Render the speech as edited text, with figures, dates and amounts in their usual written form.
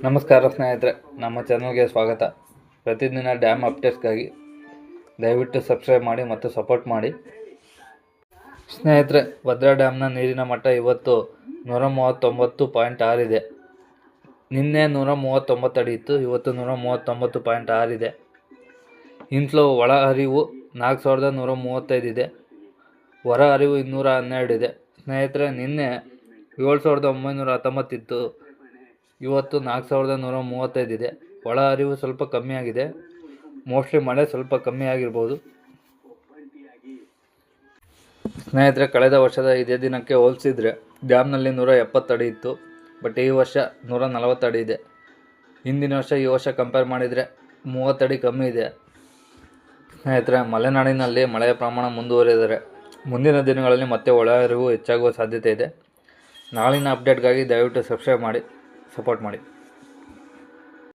ನಮಸ್ಕಾರ ಸ್ನೇಹಿತರೆ, ನಮ್ಮ ಚಾನಲ್ಗೆ ಸ್ವಾಗತ. ಪ್ರತಿದಿನ ಡ್ಯಾಮ್ ಅಪ್ಡೇಟ್ಸ್ಗಾಗಿ ದಯವಿಟ್ಟು ಸಬ್ಸ್ಕ್ರೈಬ್ ಮಾಡಿ ಮತ್ತು ಸಪೋರ್ಟ್ ಮಾಡಿ. ಸ್ನೇಹಿತರೆ, ಭದ್ರಾ ಡ್ಯಾಮ್ನ ನೀರಿನ ಮಟ್ಟ ಇವತ್ತು 139.6 ಇದೆ. ನಿನ್ನೆ 139 ಅಡಿ ಇತ್ತು, ಇವತ್ತು 139.6 ಇದೆ. ಇನ್ಫ್ಲೋ ಒಳ ಹರಿವು 4135 ಇದೆ, ಹೊರ ಹರಿವು 212 ಇದೆ. ಸ್ನೇಹಿತರೆ, ನಿನ್ನೆ 7919 ಇತ್ತು, ಇವತ್ತು 4135 ಇದೆ. ಒಳ ಹರಿವು ಸ್ವಲ್ಪ ಕಮ್ಮಿ ಆಗಿದೆ, ಮೋಸ್ಟ್ಲಿ ಮಳೆ ಸ್ವಲ್ಪ ಕಮ್ಮಿ ಆಗಿರ್ಬೋದು. ಸ್ನೇಹಿತರೆ, ಕಳೆದ ವರ್ಷದ ಇದೇ ದಿನಕ್ಕೆ ಹೋಲಿಸಿದರೆ ಡ್ಯಾಮ್ನಲ್ಲಿ 170 ಅಡಿ ಇತ್ತು, ಬಟ್ ಈ ವರ್ಷ 140 ಅಡಿ ಇದೆ. ಹಿಂದಿನ ವರ್ಷ ಈ ವರ್ಷ ಕಂಪೇರ್ ಮಾಡಿದರೆ 30 ಅಡಿ ಕಮ್ಮಿ ಇದೆ. ಸ್ನೇಹಿತರೆ, ಮಲೆನಾಡಿನಲ್ಲಿ ಮಳೆಯ ಪ್ರಮಾಣ ಮುಂದುವರಿದರೆ ಮುಂದಿನ ದಿನಗಳಲ್ಲಿ ಮತ್ತೆ ಒಳ ಹರಿವು ಹೆಚ್ಚಾಗುವ ಸಾಧ್ಯತೆ ಇದೆ. ನಾಳಿನ ಅಪ್ಡೇಟ್ಗಾಗಿ ದಯವಿಟ್ಟು ಸಬ್ಸ್ಕ್ರೈಬ್ ಮಾಡಿ, ಸಪೋರ್ಟ್ ಮಾಡಿ.